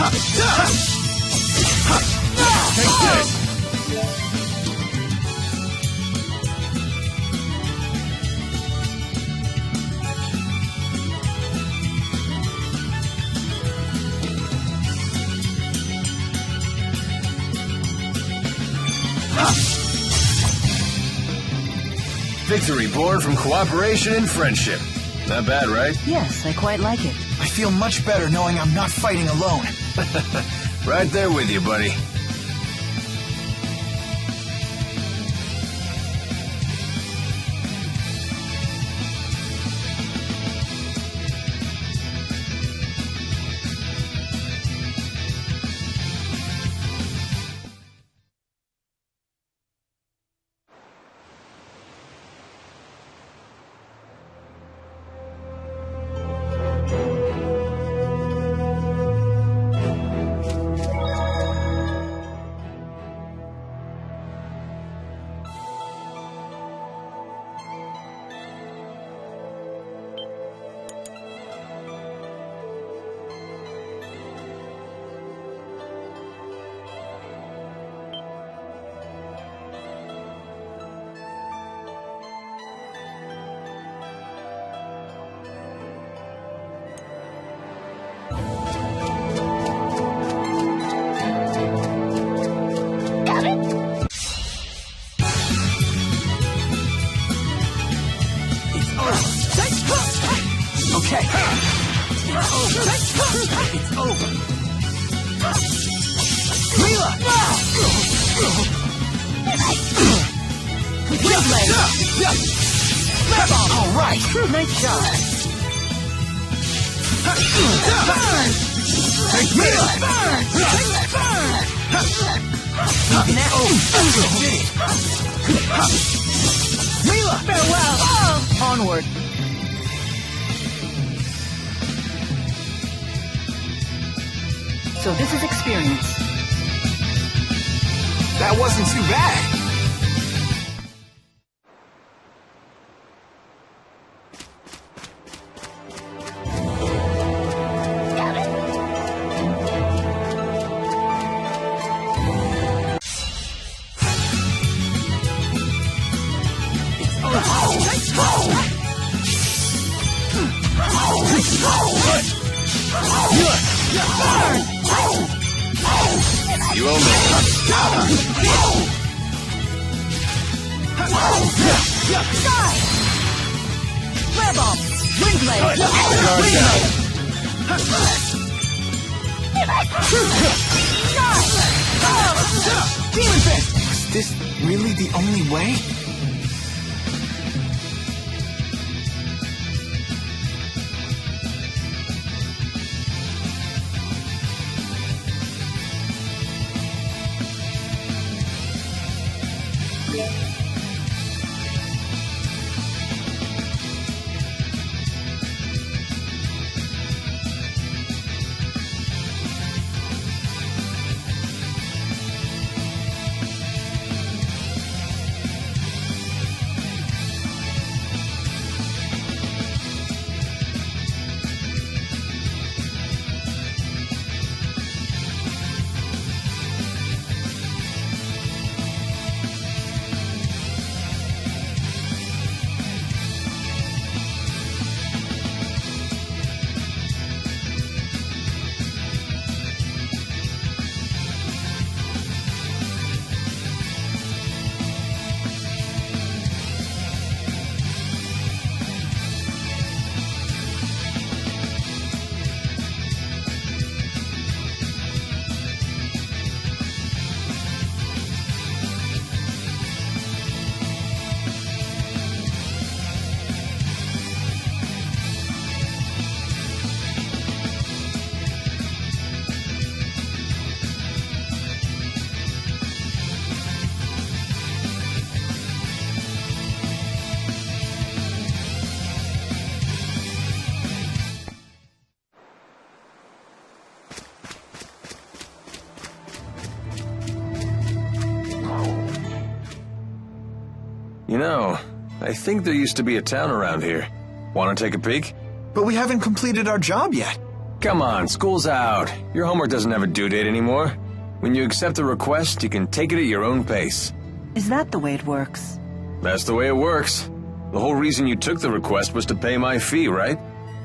Take this! Victory born from cooperation and friendship. Not bad, right? Yes, I quite like it. I feel much better knowing I'm not fighting alone. Right there with you, buddy. Okay. It's over. Mila! All right. Nice shot. Take Mila! Mila! Farewell. Onward. So this is experience. That wasn't too bad. You owe me. Flare bomb. Longplay. Demon Fist! Was this really the only way? You know, I think there used to be a town around here. Want to take a peek? But we haven't completed our job yet. Come on, school's out. Your homework doesn't have a due date anymore. When you accept a request, you can take it at your own pace. Is that the way it works? That's the way it works. The whole reason you took the request was to pay my fee, right?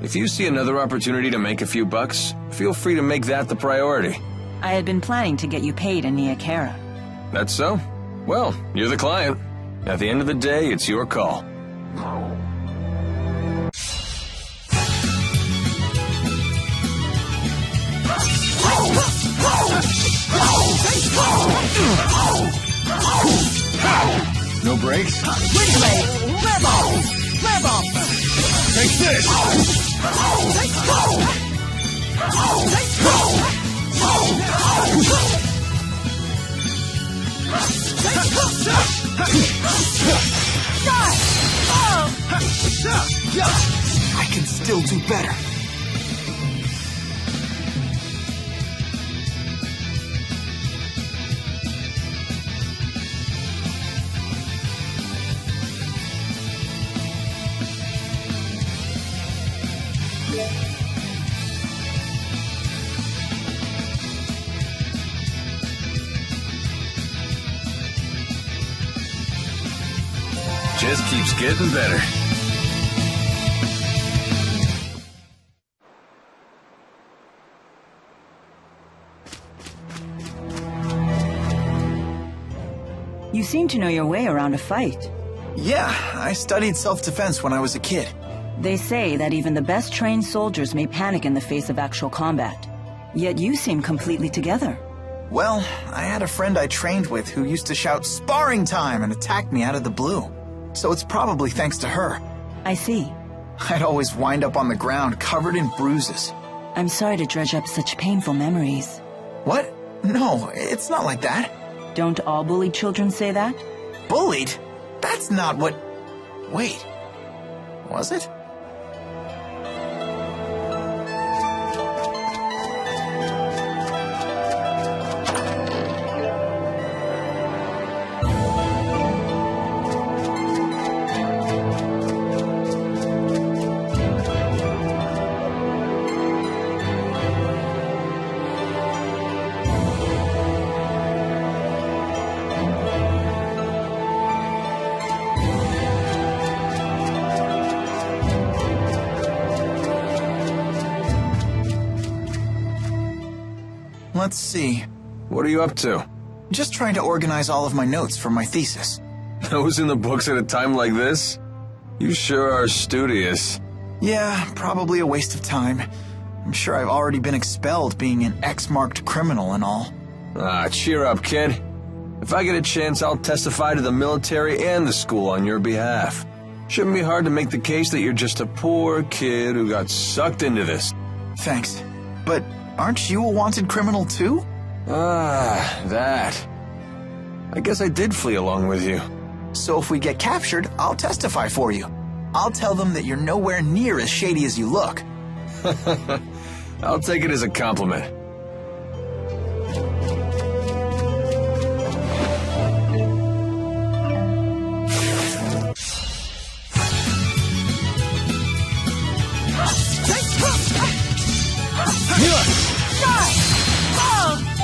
If you see another opportunity to make a few bucks, feel free to make that the priority. I had been planning to get you paid in Niakara. That's so? Well, you're the client. At the end of the day, it's your call. No breaks? Longplay! Rev up! Rev up! Take this! I can still do better. Just keeps getting better. You seem to know your way around a fight. Yeah, I studied self-defense when I was a kid. They say that even the best trained soldiers may panic in the face of actual combat. Yet you seem completely together. Well, I had a friend I trained with who used to shout "sparring time" and attack me out of the blue. So it's probably thanks to her. I see. I'd always wind up on the ground covered in bruises. I'm sorry to dredge up such painful memories. What? No, it's not like that. Don't all bullied children say that? Bullied? That's not what... Wait. Was it? Let's see. What are you up to? Just trying to organize all of my notes for my thesis. Those in the books at a time like this? You sure are studious. Yeah, probably a waste of time. I'm sure I've already been expelled being an X-marked criminal and all. Ah, cheer up, kid. If I get a chance, I'll testify to the military and the school on your behalf. Shouldn't be hard to make the case that you're just a poor kid who got sucked into this. Thanks. But aren't you a wanted criminal too? Ah, that. I guess I did flee along with you. So if we get captured, I'll testify for you. I'll tell them that you're nowhere near as shady as you look. I'll take it as a compliment.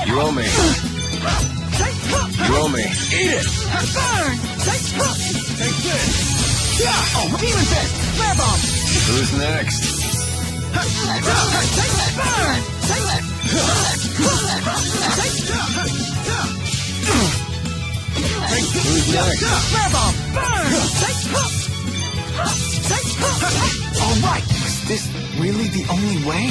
You owe me. You owe me. Eat it! Burn! Take this! Oh, Demon Fist! Flare Bomb! Who's next? Burn! Who's next? Flare Bomb! Burn! All right, is this really the only way?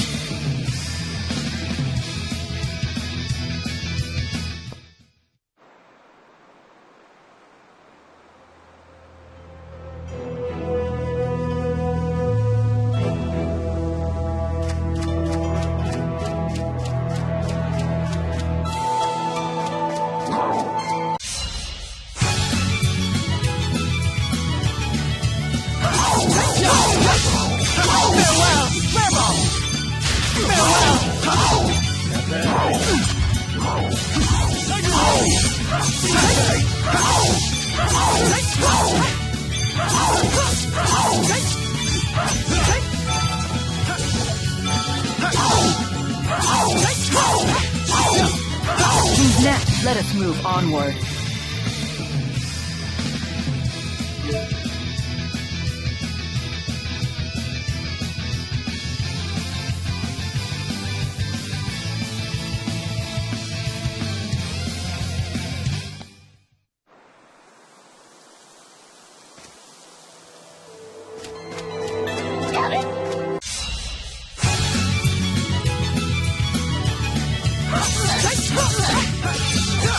Let us move onward.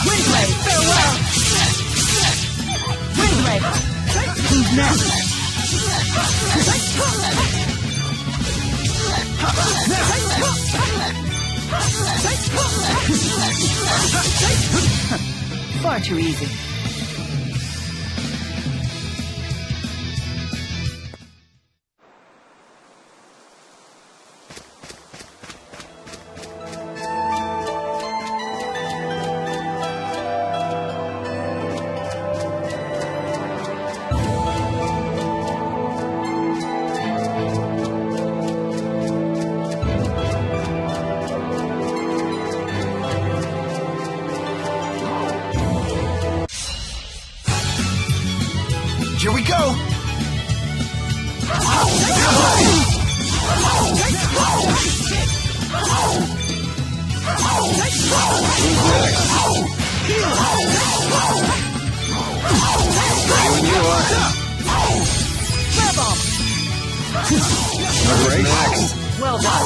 Windblade, farewell! Windblade! Who's next? Far too easy. Here we go! When you are. Who's next? Well done.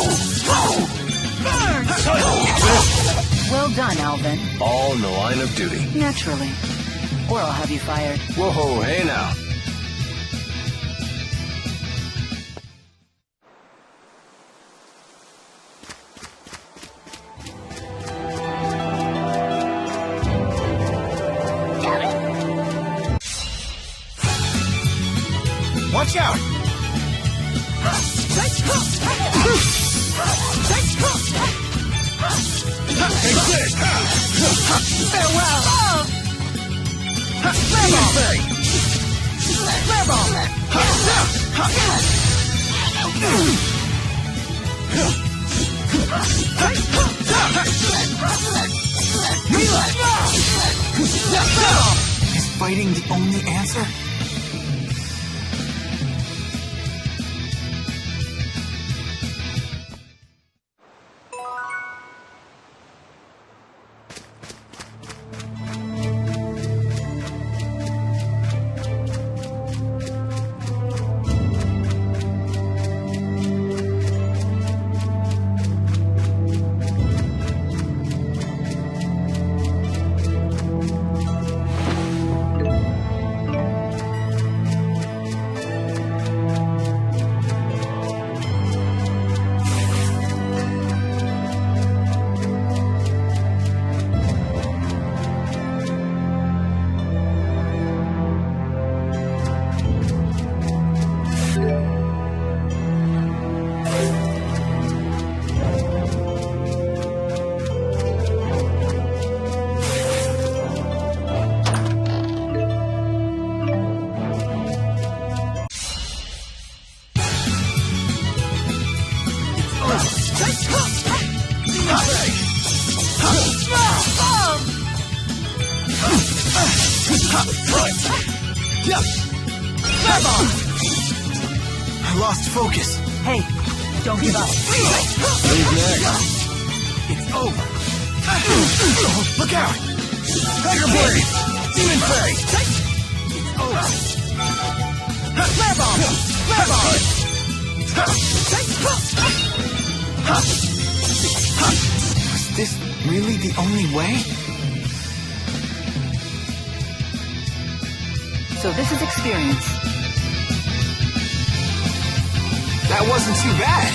Well done, Alvin. All in the line of duty. Naturally. Or I'll have you fired. Whoa, hey now. Watch out! Farewell! Is fighting the only answer? I lost focus. Hey, don't give up. Who's next? It's over. Look out! Tiger Blade! Demon Fairy! It's over. Flare bomb! Flare bomb! Was this really the only way? So this is experience. That wasn't too bad.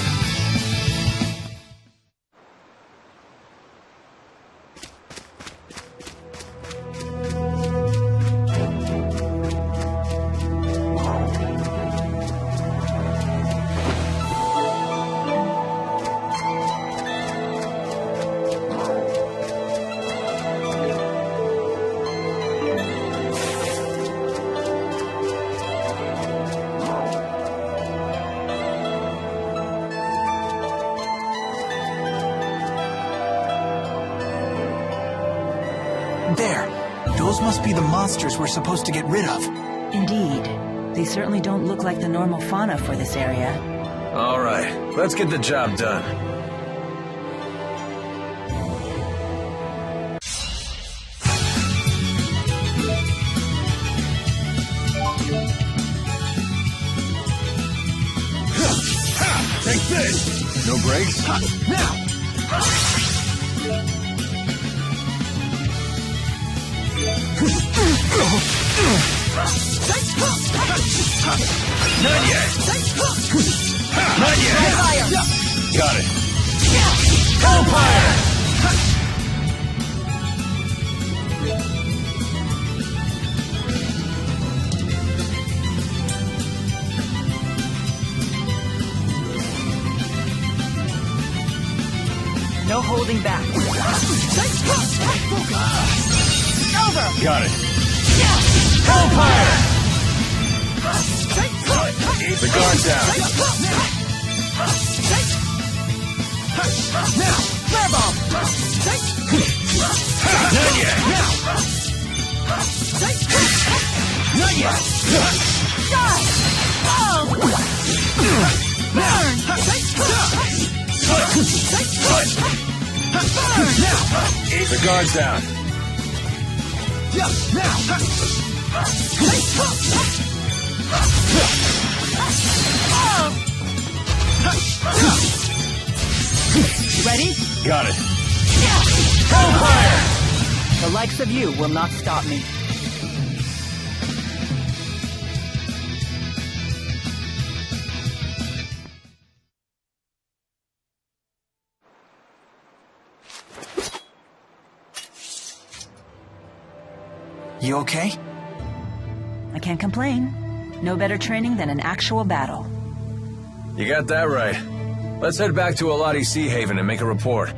there. Those must be the monsters we're supposed to get rid of. Indeed. They certainly don't look like the normal fauna for this area. All right, let's get the job done. Take this! No breaks? Now! Not yet! Not yet! Got it! Hellfire! No holding back. Over! Got it! Hellfire! Keep the guard down. Now! Flare bomb! Not yet! Not yet! Die! Oh! Burn! Burn! Keep the guards down. Ready? Got it! The likes of you will not stop me. You okay? I can't complain. No better training than an actual battle. You got that right. Let's head back to Alati Sea Haven and make a report.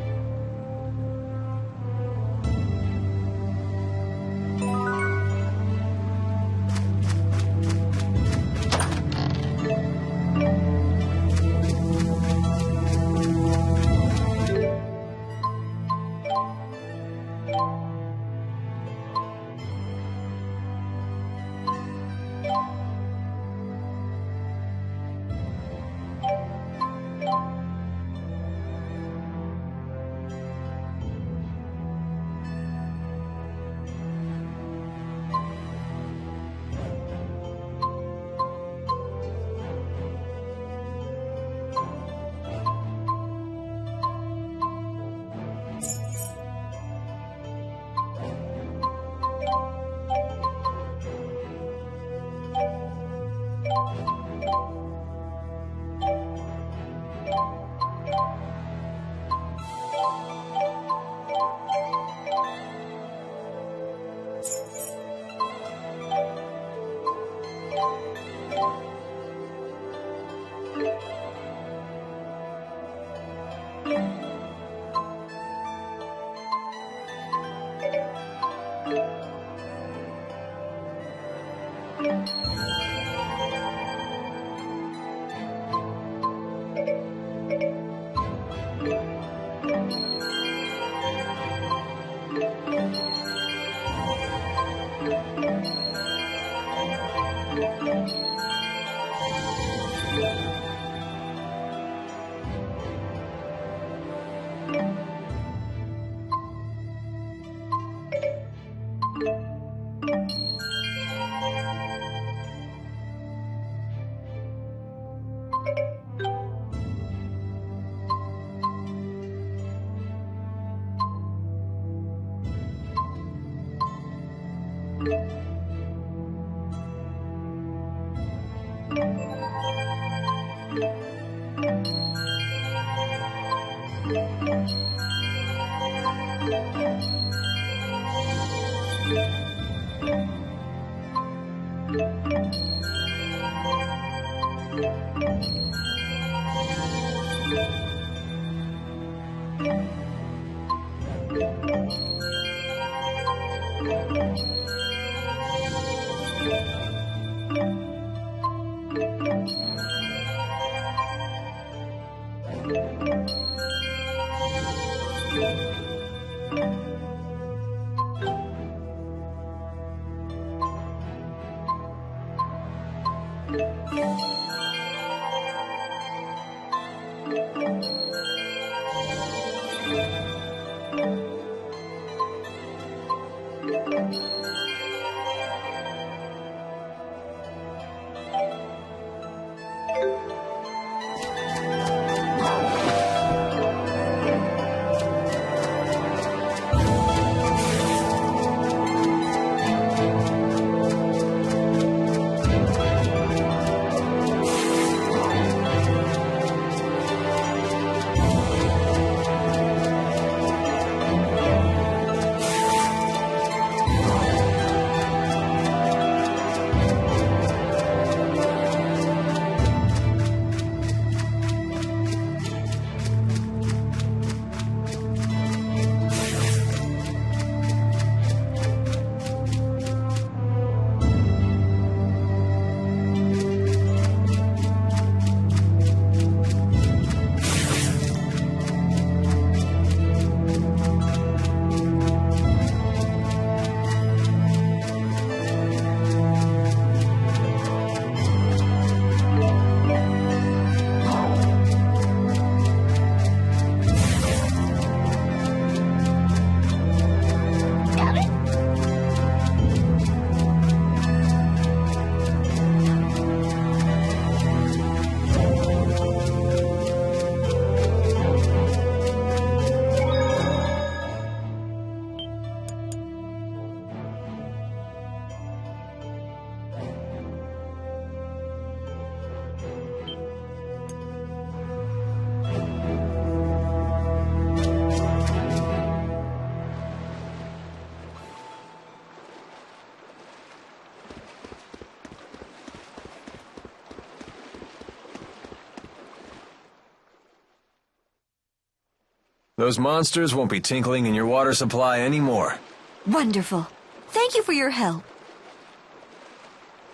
Those monsters won't be tinkling in your water supply anymore. Wonderful. Thank you for your help.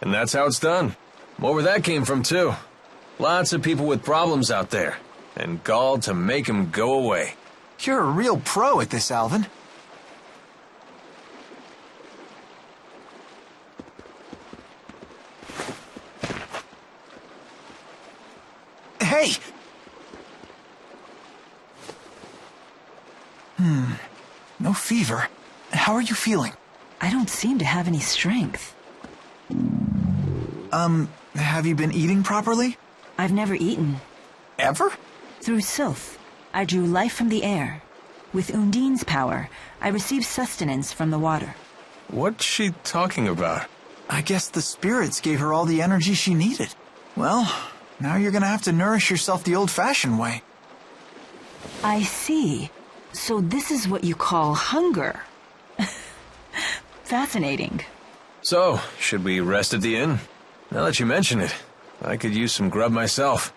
And that's how it's done. More where that came from, too. Lots of people with problems out there. And gall to make them go away. You're a real pro at this, Alvin. Hey! No fever. How are you feeling? I don't seem to have any strength. Have you been eating properly? I've never eaten. Ever? Through Sylph, I drew life from the air. With Undine's power, I received sustenance from the water. What's she talking about? I guess the spirits gave her all the energy she needed. Well, now you're gonna have to nourish yourself the old-fashioned way. I see. So this is what you call hunger. Fascinating. So, should we rest at the inn? Now that you mention it, I could use some grub myself.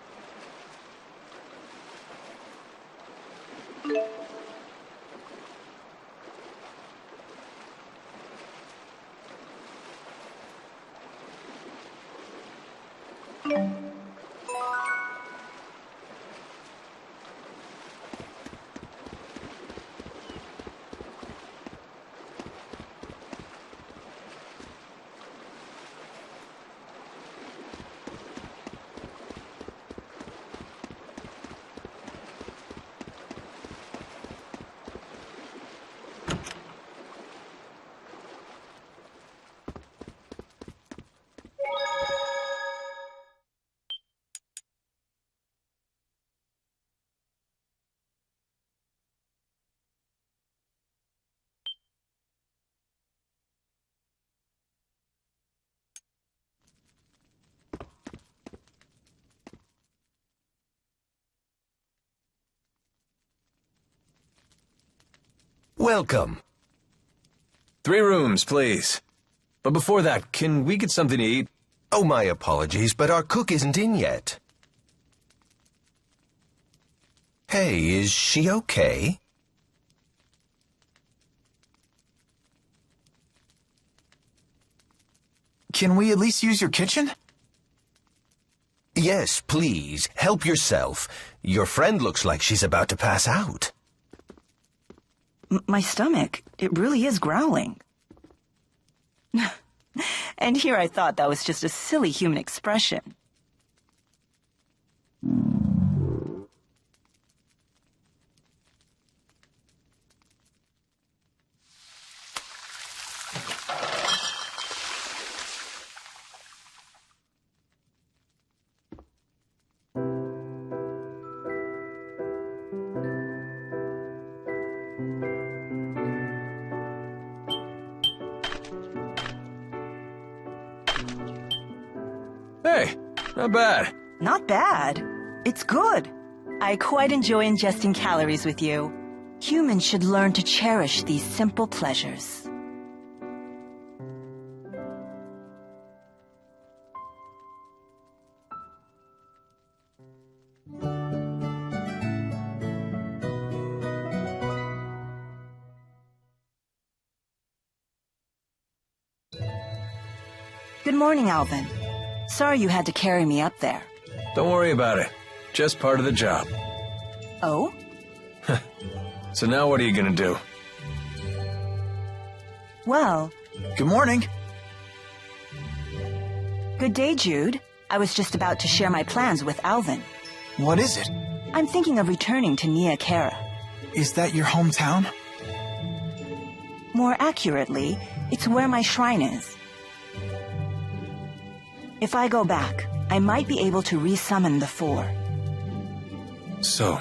Welcome. 3 rooms, please. But before that, can we get something to eat? Oh, my apologies, but our cook isn't in yet. Hey, is she okay? Can we at least use your kitchen? Yes, please. Help yourself. Your friend looks like she's about to pass out. My stomach, it really is growling. And here I thought that was just a silly human expression. Not bad. Not bad. It's good. I quite enjoy ingesting calories with you. Humans should learn to cherish these simple pleasures. Good morning, Alvin. Sorry you had to carry me up there. Don't worry about it. Just part of the job. Oh? So now what are you gonna do? Well, Good morning. good day, Jude. I was just about to share my plans with Alvin. What is it? I'm thinking of returning to Nia Kara. Is that your hometown? More accurately, it's where my shrine is. If I go back, I might be able to resummon the Four. So,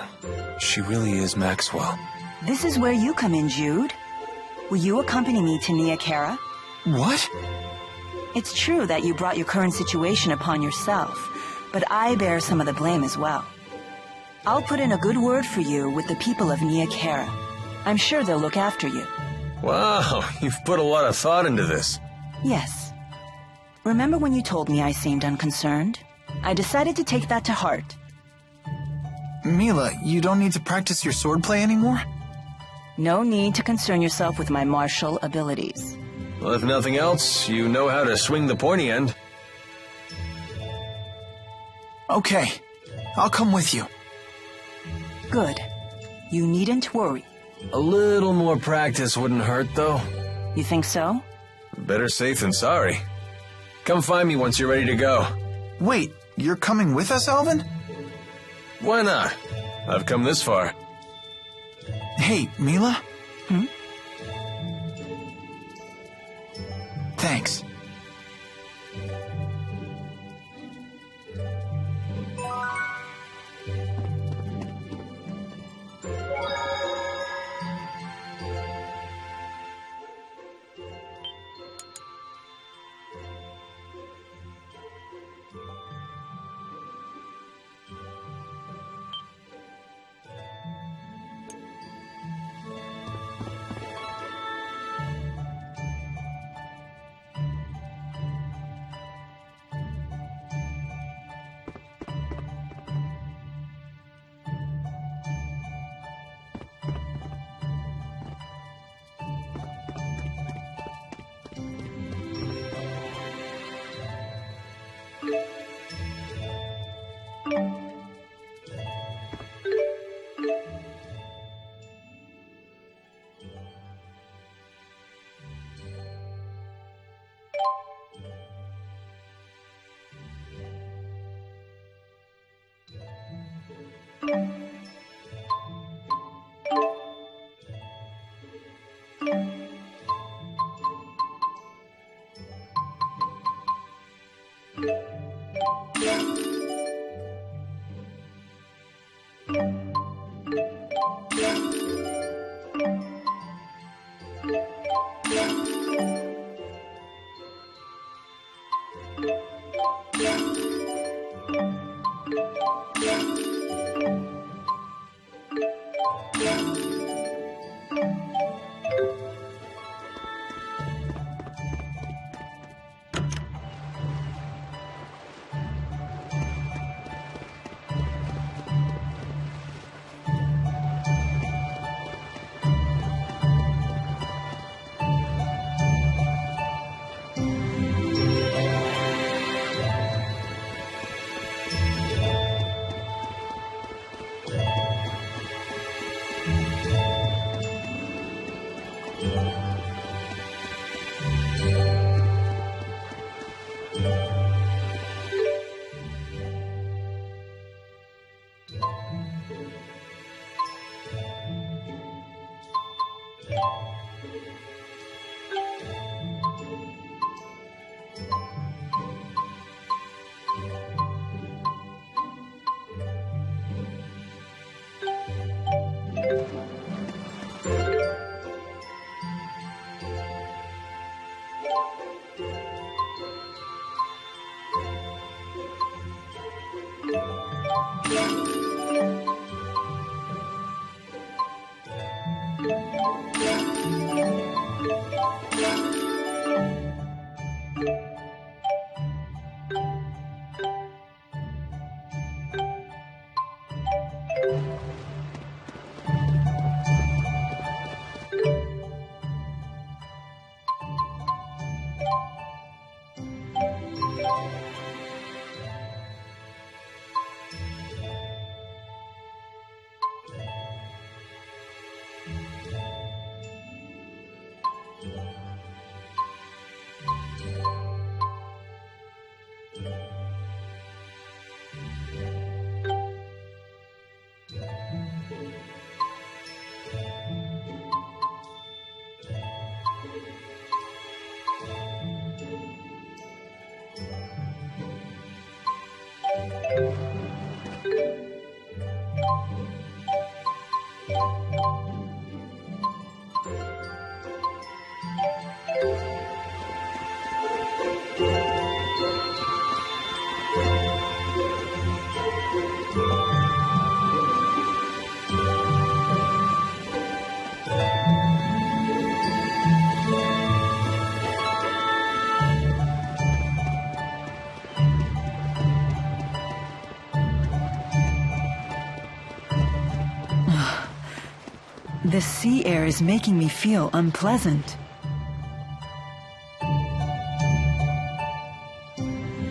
she really is Maxwell. This is where you come in, Jude. Will you accompany me to Nia Kara? What? It's true that you brought your current situation upon yourself, but I bear some of the blame as well. I'll put in a good word for you with the people of Nia Kara. I'm sure they'll look after you. Wow, you've put a lot of thought into this. Yes. Remember when you told me I seemed unconcerned? I decided to take that to heart. Mila, you don't need to practice your swordplay anymore? No need to concern yourself with my martial abilities. Well, if nothing else, you know how to swing the pointy end. Okay, I'll come with you. Good. You needn't worry. A little more practice wouldn't hurt, though. You think so? Better safe than sorry. Come find me once you're ready to go. Wait, you're coming with us, Alvin? Why not? I've come this far. Hey, Mila? Hmm? Thanks. The sea air is making me feel unpleasant.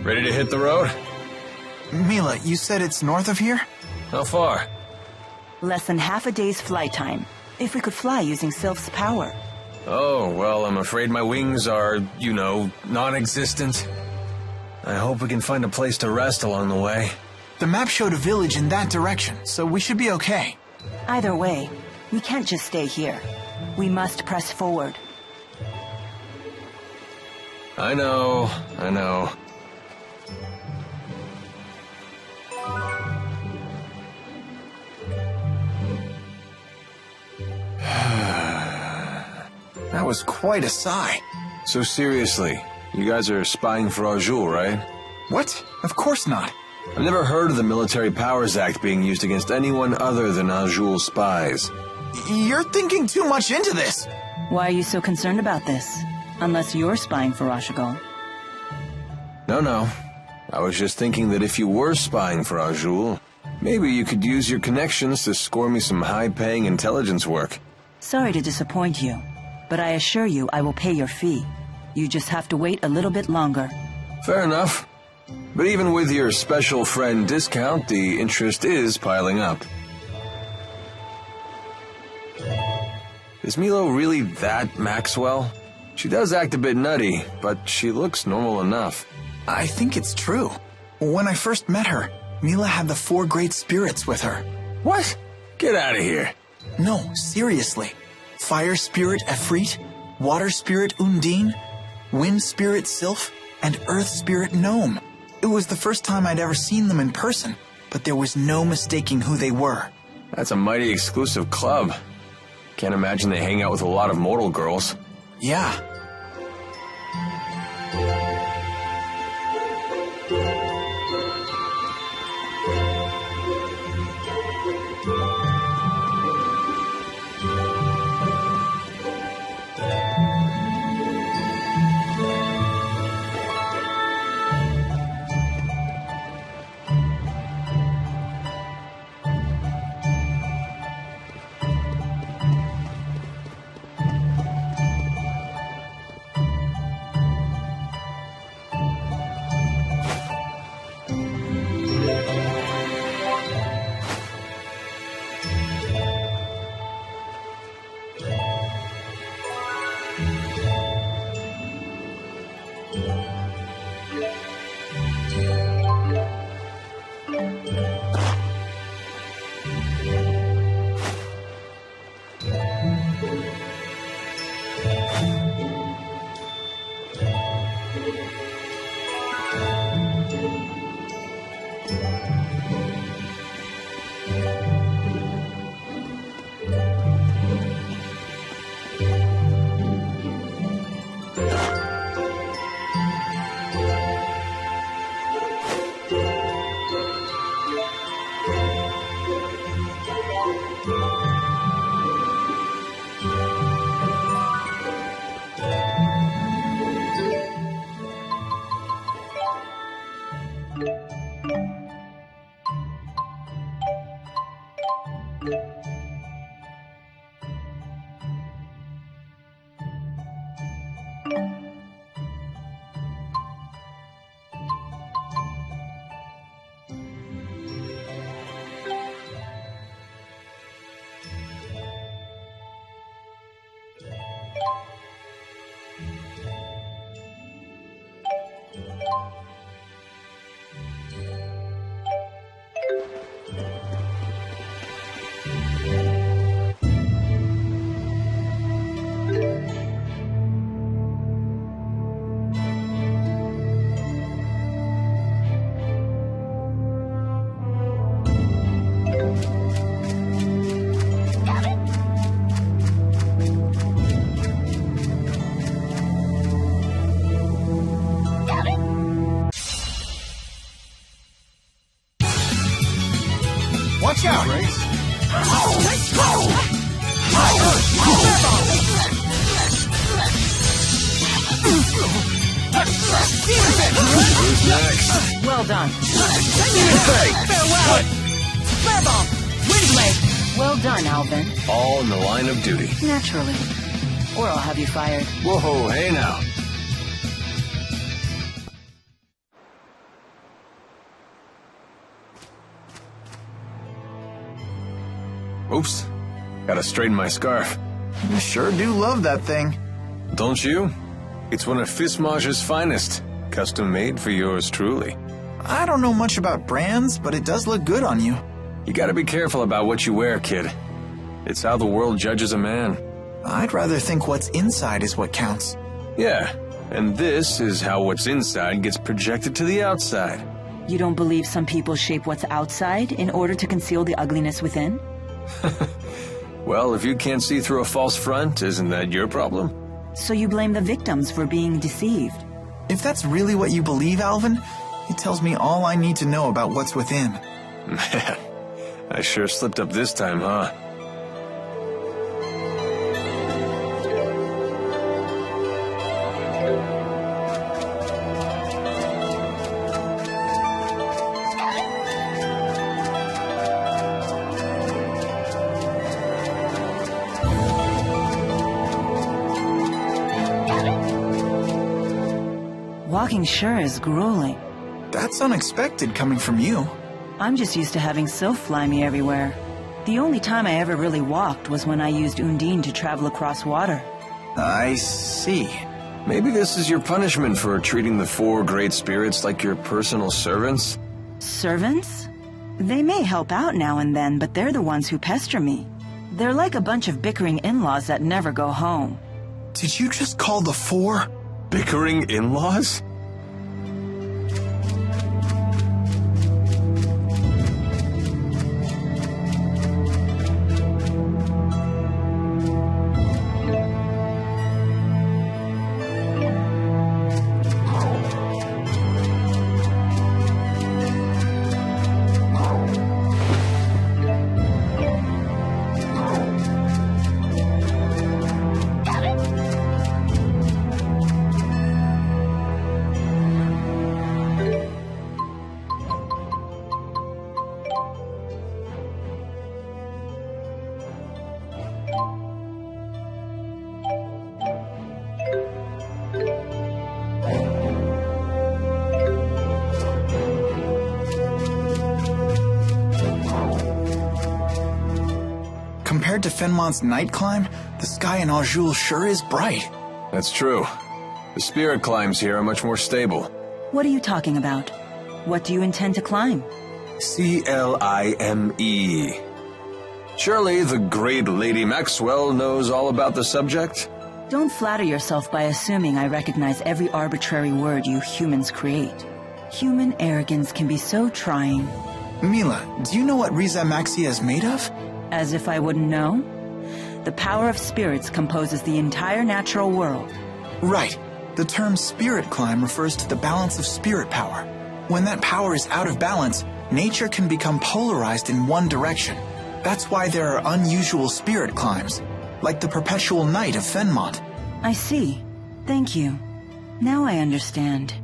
Ready to hit the road? Mila, you said it's north of here? How far? Less than half a day's flight time, if we could fly using Sylph's power. Oh, well, I'm afraid my wings are, non-existent. I hope we can find a place to rest along the way. The map showed a village in that direction, so we should be okay. Either way, we can't just stay here. We must press forward. I know. That was quite a sigh. So seriously, you guys are spying for Arjul, right? What? Of course not. I've never heard of the Military Powers Act being used against anyone other than Arjul spies. You're thinking too much into this. Why are you so concerned about this? Unless you're spying for Rashigal. No. I was just thinking that if you were spying for Arjul, maybe you could use your connections to score me some high-paying intelligence work. Sorry to disappoint you, but I assure you I will pay your fee. You just have to wait a little bit longer. Fair enough. But even with your special friend discount, the interest is piling up. Is Milo really that Maxwell? She does act a bit nutty, but she looks normal enough. I think it's true. When I first met her, Mila had the 4 great spirits with her. What? Get out of here. No, seriously. Fire spirit Efreet, water spirit Undine, wind spirit Sylph, and earth spirit Gnome. It was the first time I'd ever seen them in person, but there was no mistaking who they were. That's a mighty exclusive club. Can't imagine they hang out with a lot of mortal girls. Yeah. Watch out! Who's next? Well done. Farewell! Fireball! Windblade! Well done, Alvin. All in the line of duty. Naturally. Or I'll have you fired. Whoa, hey now. Oops. Gotta straighten my scarf. You sure do love that thing. Don't you? It's one of Fismage's finest. Custom made for yours truly. I don't know much about brands, but it does look good on you. You gotta be careful about what you wear, kid. It's how the world judges a man. I'd rather think what's inside is what counts. Yeah, and this is how what's inside gets projected to the outside. You don't believe some people shape what's outside in order to conceal the ugliness within? Well, if you can't see through a false front, isn't that your problem? So you blame the victims for being deceived? If that's really what you believe, Alvin, it tells me all I need to know about what's within. Man, I sure slipped up this time, huh? Walking sure is grueling. That's unexpected coming from you. I'm just used to having Sylph fly me everywhere. The only time I ever really walked was when I used Undine to travel across water. I see. Maybe this is your punishment for treating the four great spirits like your personal servants? Servants? They may help out now and then, but they're the ones who pester me. They're like a bunch of bickering in-laws that never go home. Did you just call the four? Bickering in-laws? Compared to Fenmont's night climb, the sky in Aujul sure is bright. That's true. The spirit climbs here are much more stable. What are you talking about? What do you intend to climb? Clime. Surely the great Lady Maxwell knows all about the subject? Don't flatter yourself by assuming I recognize every arbitrary word you humans create. Human arrogance can be so trying. Mila, do you know what Riza Maxia is made of? As if I wouldn't know? The power of spirits composes the entire natural world. Right. The term spirit climb refers to the balance of spirit power. When that power is out of balance, nature can become polarized in one direction. That's why there are unusual spirit climbs, like the perpetual night of Fenmont. I see. Thank you. Now I understand.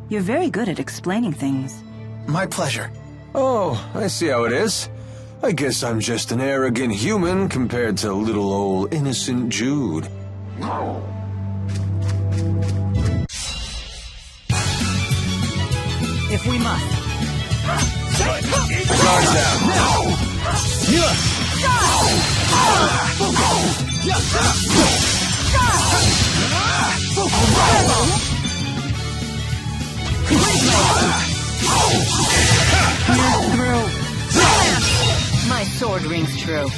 You're very good at explaining things. My pleasure. Oh, I see how it is. I guess I'm just an arrogant human compared to little old innocent Jude. If we must. Guard down. Through. My sword rings true.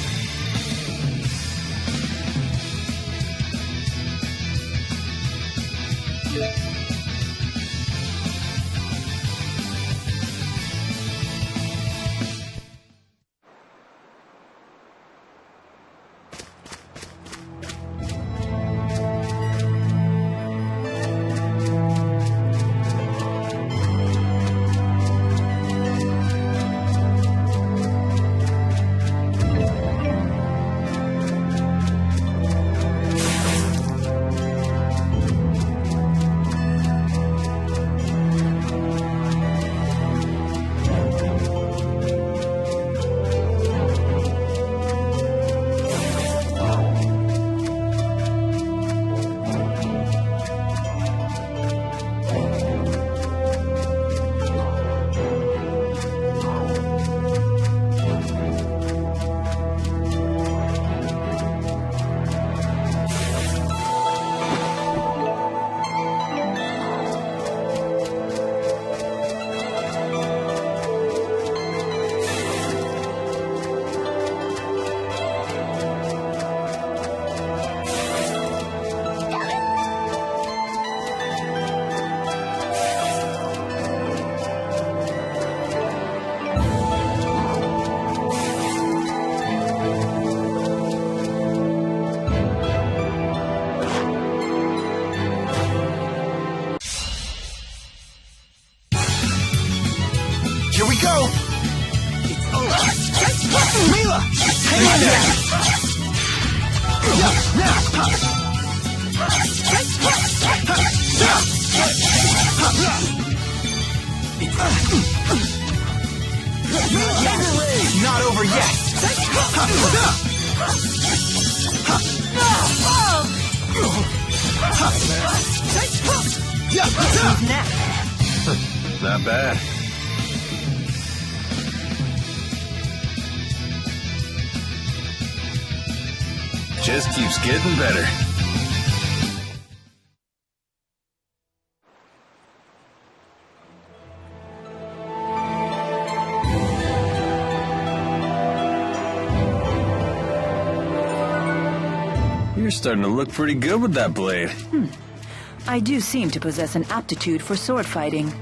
Here we go! It's over! Mila! Hang in there! Not over yet! Not bad. Just keeps getting better. You're starting to look pretty good with that blade. I do seem to possess an aptitude for sword fighting.